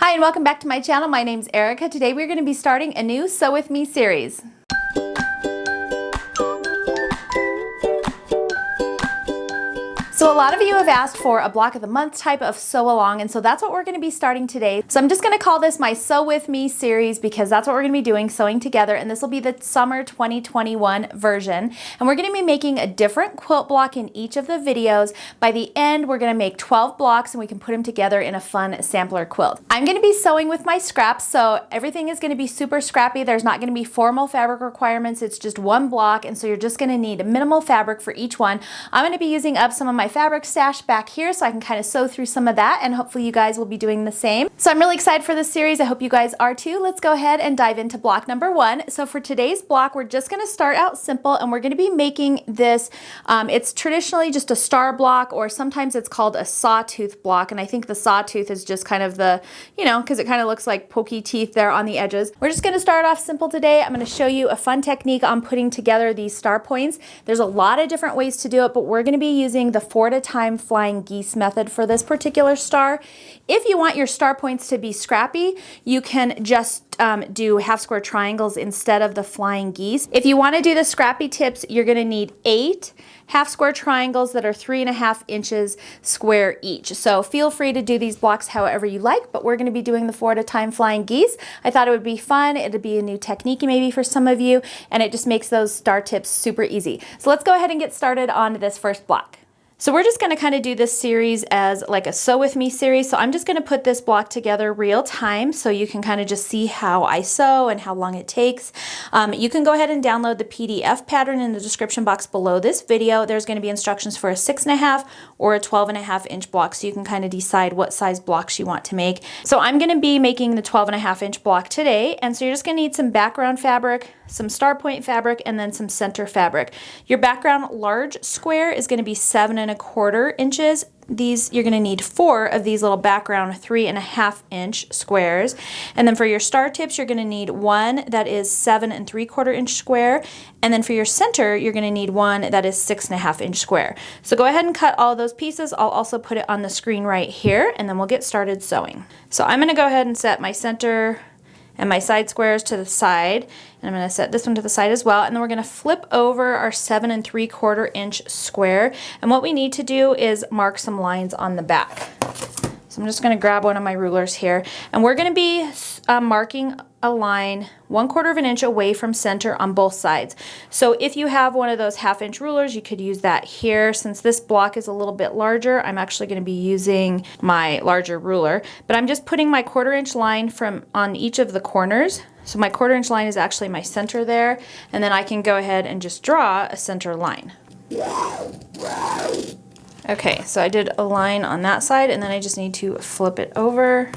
Hi and welcome back to my channel. My name's Erica. Today we're going to be starting a new Sew With Me series. So a lot of you have asked for a block of the month type of sew along, and so that's what we're going to be starting today. So I'm just going to call this my Sew With Me series because that's what we're going to be doing, sewing together, and this will be the summer 2021 version. And we're going to be making a different quilt block in each of the videos. By the end, we're going to make 12 blocks and we can put them together in a fun sampler quilt. I'm going to be sewing with my scraps, so everything is going to be super scrappy. There's not going to be formal fabric requirements. It's just one block, and so you're just going to need minimal fabric for each one. I'm going to be using up some of my fabric stash back here so I can kind of sew through some of that, and hopefully you guys will be doing the same. So I'm really excited for this series. I hope you guys are too. Let's go ahead and dive into block number one. So for today's block, we're just going to start out simple, and we're going to be making this, it's traditionally just a star block, or sometimes it's called a sawtooth block, and I think the sawtooth is just kind of the, you know, because it kind of looks like pokey teeth there on the edges. We're just going to start off simple today. I'm going to show you a fun technique on putting together these star points. There's a lot of different ways to do it, but we're going to be using the 4 at a time flying geese method for this particular star. If you want your star points to be scrappy, you can just do half square triangles instead of the flying geese. If you want to do the scrappy tips, you're going to need 8 half square triangles that are 3.5 inches square each. So feel free to do these blocks however you like, but we're going to be doing the 4 at a time flying geese. I thought it would be fun. It'd be a new technique maybe for some of you, and it just makes those star tips super easy. So let's go ahead and get started on this first block. So we're just going to kind of do this series as like a Sew With Me series. So I'm just going to put this block together real time so you can kind of just see how I sew and how long it takes. You can go ahead and download the PDF pattern in the description box below this video. There's going to be instructions for a 6.5 or a 12.5 inch block, so you can kind of decide what size blocks you want to make. So I'm going to be making the 12.5 inch block today, and so you're just going to need some background fabric, some star point fabric, and then some center fabric. Your background large square is going to be 7.25 inches. These, you're going to need 4 of these little background 3.5 inch squares. And then for your star tips, you're going to need 1 that is 7.75 inch square. And then for your center, you're going to need 1 that is 6.5 inch square. So go ahead and cut all those pieces. I'll also put it on the screen right here, and then we'll get started sewing. So I'm going to go ahead and set my center and my side squares to the side, and I'm going to set this one to the side as well, and then we're going to flip over our 7.75 inch square, and what we need to do is mark some lines on the back. So I'm just going to grab one of my rulers here, and we're going to be marking a line 1/4 inch away from center on both sides. So if you have one of those 1/2 inch rulers, you could use that here. Since this block is a little bit larger, I'm actually going to be using my larger ruler, but I'm just putting my 1/4 inch line from on each of the corners. So my 1/4 inch line is actually my center there, and then I can go ahead and just draw a center line. Okay, so I did a line on that side, and then I just need to flip it over.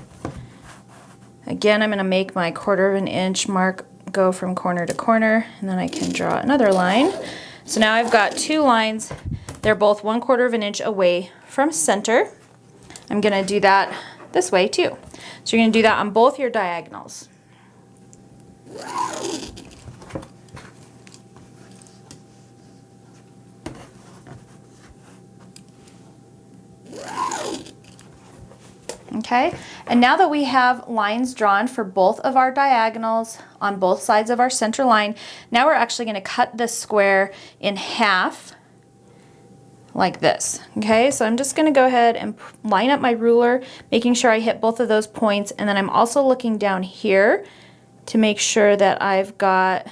Again, I'm going to make my 1/4 inch mark go from corner to corner, and then I can draw another line. So now I've got 2 lines. They're both 1/4 inch away from center. I'm going to do that this way too. So you're going to do that on both your diagonals. Okay, and now that we have lines drawn for both of our diagonals on both sides of our center line, now we're actually going to cut this square in half like this. Okay, so I'm just going to go ahead and line up my ruler, making sure I hit both of those points, and then I'm also looking down here to make sure that I've got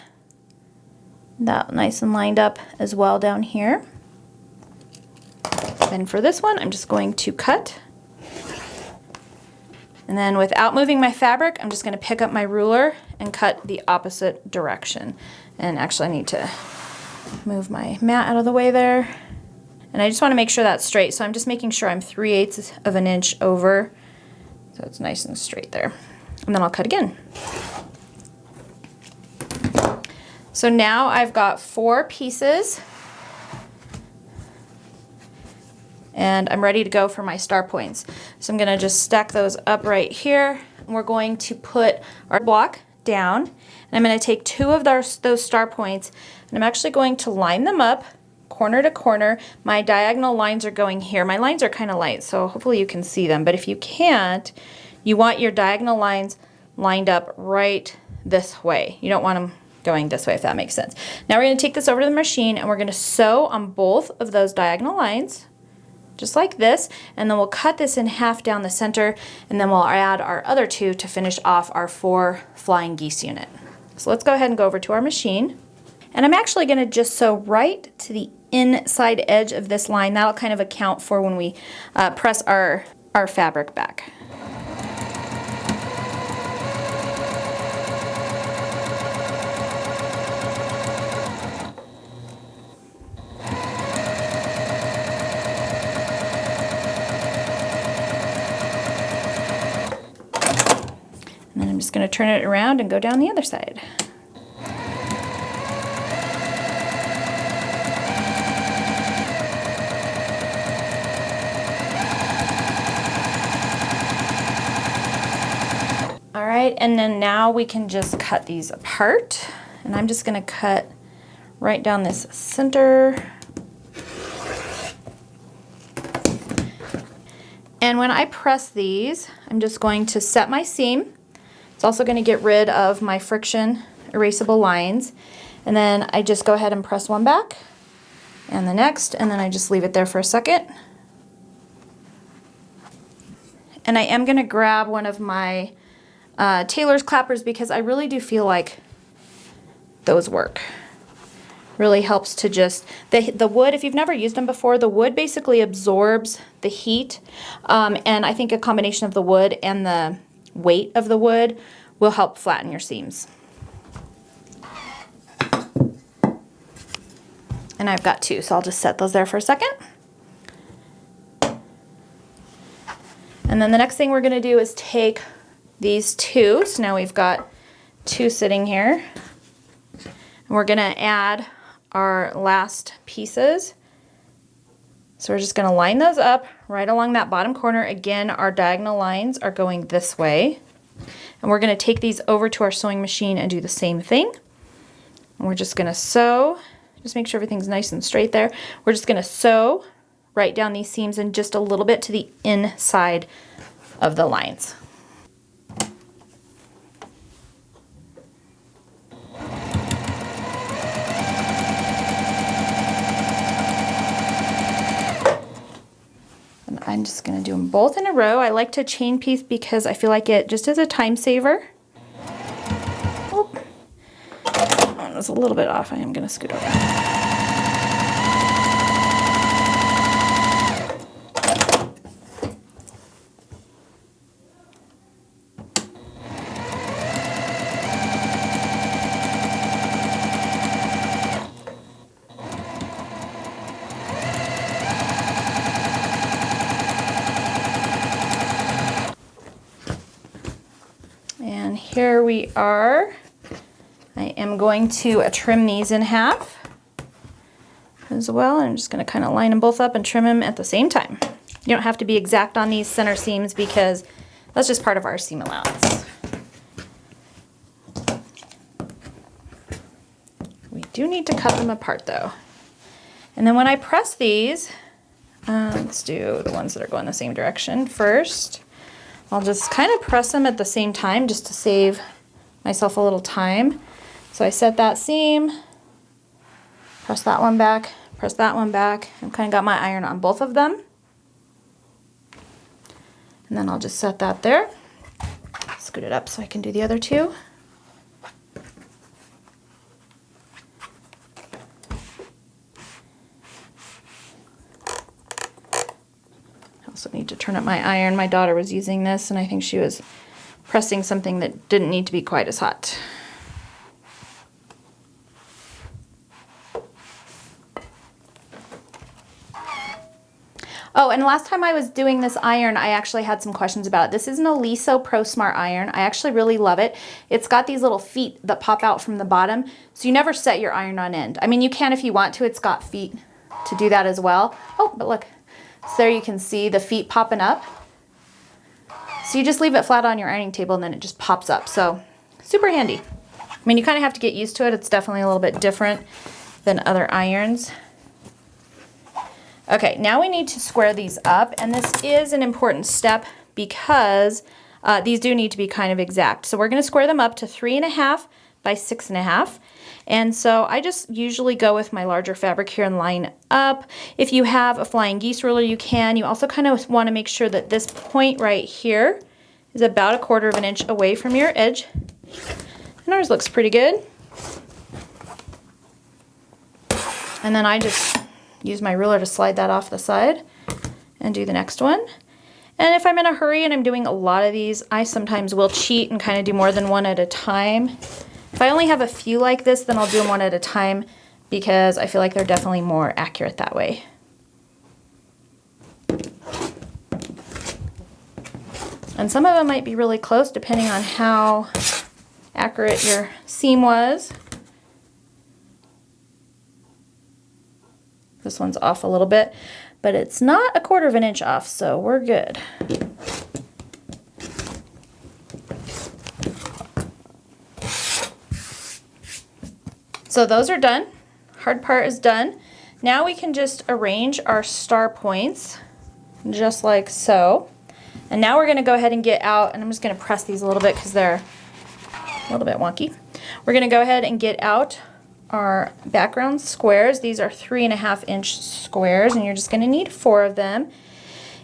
that nice and lined up as well down here. Then for this one, I'm just going to cut. And then without moving my fabric, I'm just going to pick up my ruler and cut the opposite direction. And actually I need to move my mat out of the way there. And I just want to make sure that's straight. So I'm just making sure I'm 3/8 inch over. So it's nice and straight there. And then I'll cut again. So now I've got 4 pieces. And I'm ready to go for my star points. So I'm going to just stack those up right here. And we're going to put our block down. And I'm going to take 2 of those star points, and I'm actually going to line them up corner to corner. My diagonal lines are going here. My lines are kind of light, so hopefully you can see them. But if you can't, You want your diagonal lines lined up right this way. You don't want them going this way, if that makes sense. Now we're going to take this over to the machine and we're going to sew on both of those diagonal lines, just like this, and then we'll cut this in half down the center, and then we'll add our other two to finish off our 4 flying geese unit. So let's go ahead and go over to our machine. And I'm actually going to just sew right to the inside edge of this line. That'll kind of account for when we press our fabric back. And then I'm just going to turn it around and go down the other side. All right, and then now we can just cut these apart. And I'm just going to cut right down this center. And when I press these, I'm just going to set my seam. It's also going to get rid of my friction erasable lines. And then I just go ahead and press one back and the next, and then I just leave it there for a second. And I am going to grab one of my tailor's clappers because I really do feel like those work. Really helps to just, the wood, if you've never used them before, the wood basically absorbs the heat, and I think a combination of the wood and the weight of the wood will help flatten your seams. And I've got 2, so I'll just set those there for a second. And then the next thing we're going to do is take these 2, so now we've got 2 sitting here, and we're going to add our last pieces. So we're just going to line those up right along that bottom corner. Again, our diagonal lines are going this way. And we're going to take these over to our sewing machine and do the same thing. And we're just going to sew, just make sure everything's nice and straight there. We're just going to sew right down these seams and just a little bit to the inside of the lines. I'm just going to do them both in a row. I like to chain piece because I feel like it just is a time saver. Oh, that was a little bit off. I am going to scoot over. And here we are. I am going to trim these in half as well. I'm just going to kind of line them both up and trim them at the same time. You don't have to be exact on these center seams because that's just part of our seam allowance. We do need to cut them apart though. And then when I press these, let's do the ones that are going the same direction first. I'll just kind of press them at the same time just to save myself a little time. So I set that seam, press that one back, press that one back. I've kind of got my iron on both of them. And then I'll just set that there. Scoot it up so I can do the other 2. Also need to turn up my iron. My daughter was using this and I think she was pressing something that didn't need to be quite as hot. Oh, and last time I was doing this iron, I actually had some questions about it. This is an Oliso Pro Smart iron. I actually really love it. It's got these little feet that pop out from the bottom, so you never set your iron on end. I mean, you can if you want to. It's got feet to do that as well. Oh, but look. So there you can see the feet popping up. So you just leave it flat on your ironing table and then it just pops up. So super handy. I mean, you kind of have to get used to it. It's definitely a little bit different than other irons. Okay, now we need to square these up, and this is an important step because these do need to be kind of exact. So we're going to square them up to 3.5 by 6.5. And so I just usually go with my larger fabric here and line up. If you have a flying geese ruler, you can. You also kind of want to make sure that this point right here is about 1/4 inch away from your edge. And ours looks pretty good. And then I just use my ruler to slide that off the side and do the next one. And if I'm in a hurry and I'm doing a lot of these, I sometimes will cheat and kind of do more than one at a time. If I only have a few like this, then I'll do them one at a time because I feel like they're definitely more accurate that way. And some of them might be really close depending on how accurate your seam was. This one's off a little bit, but it's not 1/4 inch off, so we're good. So those are done. Hard part is done. Now we can just arrange our star points just like so. And now we're going to go ahead and get out, and I'm just going to press these a little bit because they're a little bit wonky. We're going to go ahead and get out our background squares. These are 3.5 inch squares, and you're just going to need 4 of them.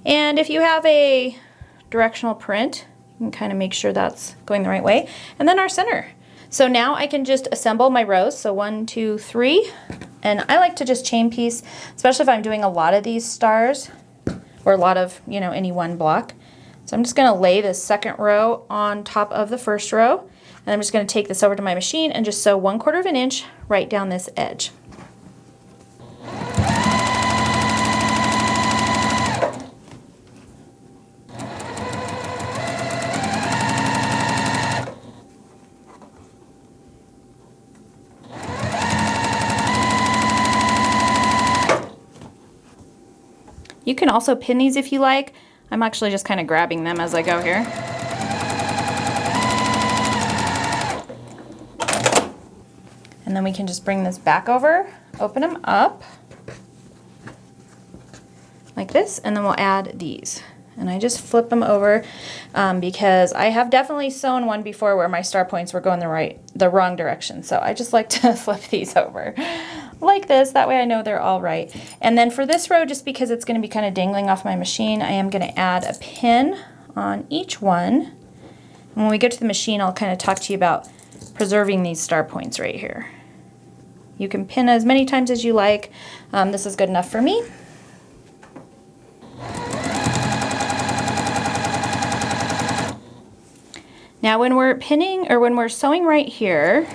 And if you have a directional print, you can kind of make sure that's going the right way. And then our center. So now I can just assemble my rows. So 1, 2, 3. And I like to just chain piece, especially if I'm doing a lot of these stars or a lot of, you know, any one block. So I'm just going to lay this second row on top of the first row. And I'm just going to take this over to my machine and just sew 1/4 inch right down this edge. You can also pin these if you like. I'm actually just kind of grabbing them as I go here. And then we can just bring this back over, open them up like this, and then we'll add these. And I just flip them over because I have definitely sewn one before where my star points were going the wrong direction. So I just like to flip these over like this. That way I know they're all right. And then for this row, just because it's going to be kind of dangling off my machine, I am going to add a pin on each one. And when we get to the machine, I'll kind of talk to you about preserving these star points right here. You can pin as many times as you like. This is good enough for me. Now when we're pinning, or when we're sewing right here,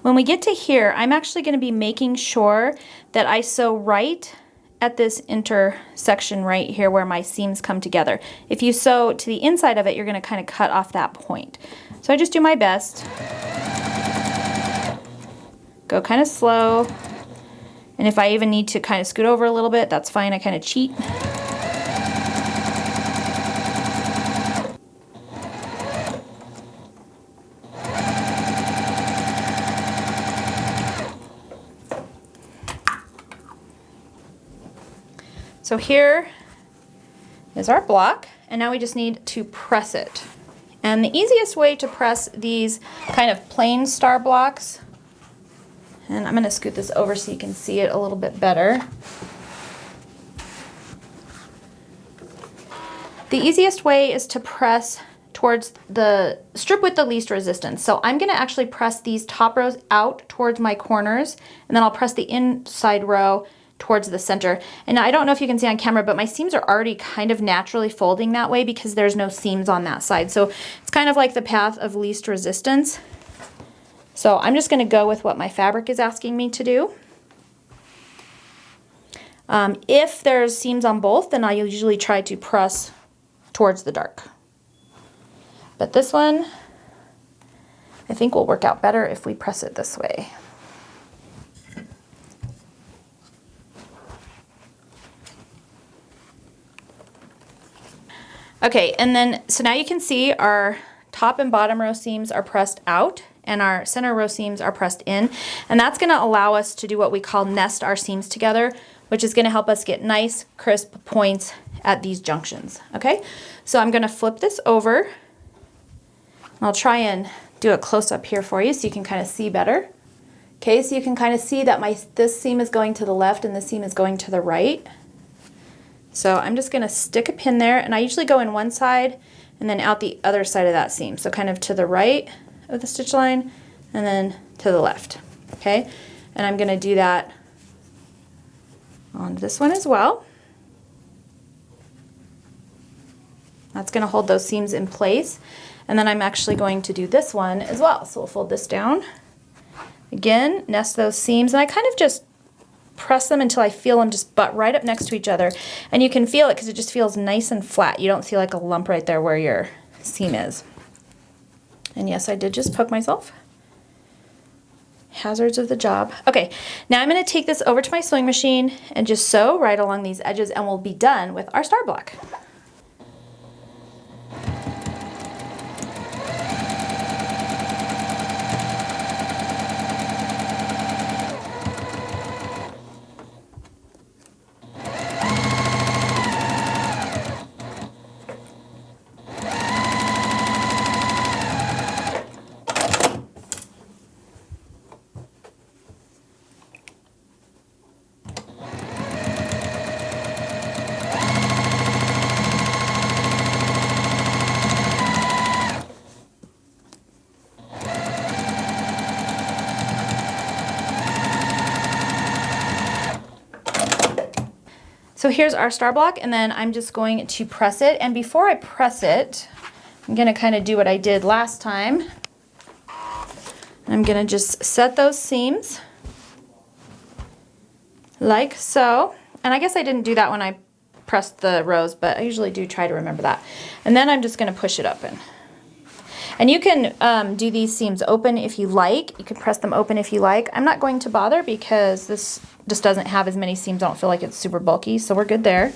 when we get to here, I'm actually going to be making sure that I sew right at this intersection right here where my seams come together. If you sew to the inside of it, you're going to kind of cut off that point. So I just do my best. Go kind of slow. And if I even need to kind of scoot over a little bit, that's fine. I kind of cheat. So here is our block, and now we just need to press it. And the easiest way to press these kind of plain star blocks, and I'm going to scoot this over so you can see it a little bit better. The easiest way is to press towards the strip with the least resistance. So I'm going to actually press these top rows out towards my corners, and then I'll press the inside row towards the center. And I don't know if you can see on camera, but my seams are already kind of naturally folding that way because there's no seams on that side. So it's kind of like the path of least resistance. So I'm just going to go with what my fabric is asking me to do. If there's seams on both, then I usually try to press towards the dark. But this one, I think will work out better if we press it this way. Okay, and then, so now you can see our top and bottom row seams are pressed out and our center row seams are pressed in. And that's gonna allow us to do what we call nest our seams together, which is gonna help us get nice, crisp points at these junctions, okay? So I'm gonna flip this over. I'll try and do a close-up here for you so you can kind of see better. Okay, so you can kind of see that this seam is going to the left and this seam is going to the right. So I'm just gonna stick a pin there, and I usually go in one side and then out the other side of that seam. So kind of to the right of the stitch line and then to the left, okay? And I'm gonna do that on this one as well. That's gonna hold those seams in place. And then I'm actually going to do this one as well. So we'll fold this down. Again, nest those seams, and I kind of just press them until I feel them just butt right up next to each other. And you can feel it because it just feels nice and flat. You don't see like a lump right there where your seam is. And yes, I did just poke myself. Hazards of the job. Okay, now I'm going to take this over to my sewing machine and just sew right along these edges, and we'll be done with our star block. So here's our star block, and then I'm just going to press it. And before I press it, I'm gonna kind of do what I did last time. I'm gonna just set those seams like so. And I guess I didn't do that when I pressed the rows, but I usually do try to remember that. And then I'm just gonna push it open. And you can do these seams open if you like. You can press them open if you like. I'm not going to bother because this just doesn't have as many seams. I don't feel like it's super bulky, so we're good there.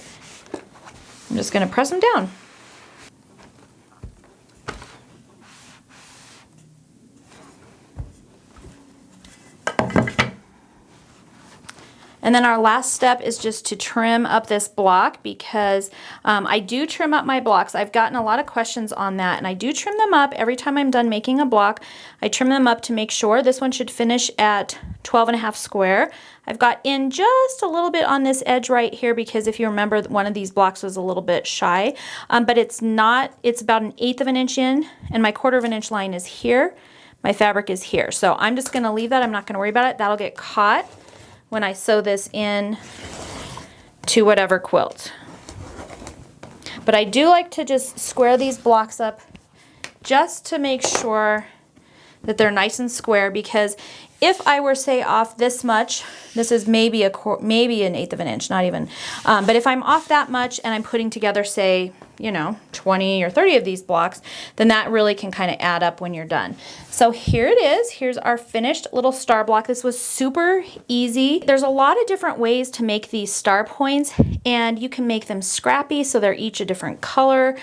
I'm just gonna press them down. And then our last step is just to trim up this block, because I do trim up my blocks. I've gotten a lot of questions on that, and I do trim them up every time I'm done making a block. I trim them up to make sure. This one should finish at 12.5 square. I've got in just a little bit on this edge right here, because if you remember, one of these blocks was a little bit shy, but it's not. It's about 1/8 of an inch in, and my 1/4 of an inch line is here. My fabric is here. So I'm just gonna leave that. I'm not gonna worry about it. That'll get caught when I sew this in to whatever quilt. But I do like to just square these blocks up just to make sure that they're nice and square, because if I were, say, off this much, this is maybe maybe 1/8 of an inch, not even. But if I'm off that much and I'm putting together, say, you know, 20 or 30 of these blocks, then that really can kind of add up when you're done. So here it is. Here's our finished little star block. This was super easy. There's a lot of different ways to make these star points, and you can make them scrappy so they're each a different color.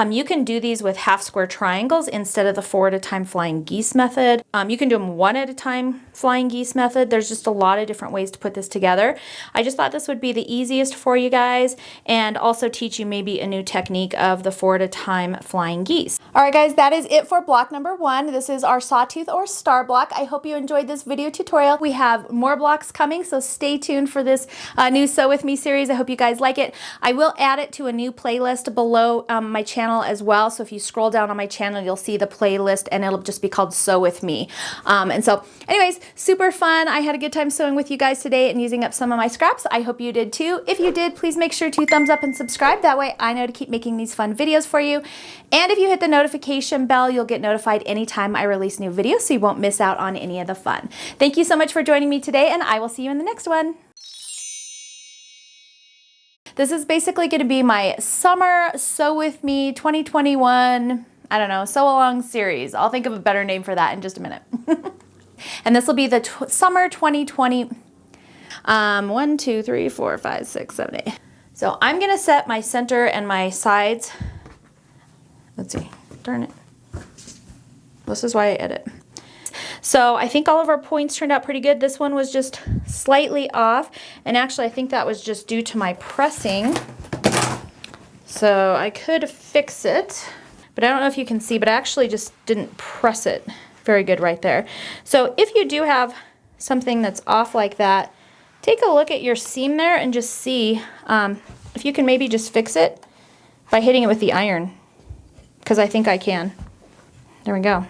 You can do these with half square triangles instead of the 4 at a time flying geese method. You can do them 1 at a time flying geese method. There's just a lot of different ways to put this together. I just thought this would be the easiest for you guys, and also teach you maybe a new technique of the 4 at a time flying geese. All right, guys, that is it for block number 1. This is our sawtooth or star block. I hope you enjoyed this video tutorial. We have more blocks coming, so stay tuned for this new Sew With Me series. I hope you guys like it. I will add it to a new playlist below my channel as well. So if you scroll down on my channel, you'll see the playlist, and it'll just be called Sew With Me. And so anyways, super fun. I had a good time sewing with you guys today and using up some of my scraps. I hope you did too. If you did, please make sure to thumbs up and subscribe. That way I know to keep making these fun videos for you. And if you hit the notification bell, you'll get notified anytime I release new videos, so you won't miss out on any of the fun. Thank you so much for joining me today, and I will see you in the next one. This is basically going to be my summer Sew With Me 2021, I don't know, sew along series. I'll think of a better name for that in just a minute. And this will be the summer 2020, 1, 2, 3, 4, 5, 6, 7, 8. So I'm gonna set my center and my sides. Let's see, darn it. This is why I edit. So I think all of our points turned out pretty good. This one was just slightly off, and actually I think that was just due to my pressing. So I could fix it, but I don't know if you can see, but I actually just didn't press it very good right there. So if you do have something that's off like that, take a look at your seam there and just see if you can maybe just fix it by hitting it with the iron, because I think I can. There we go.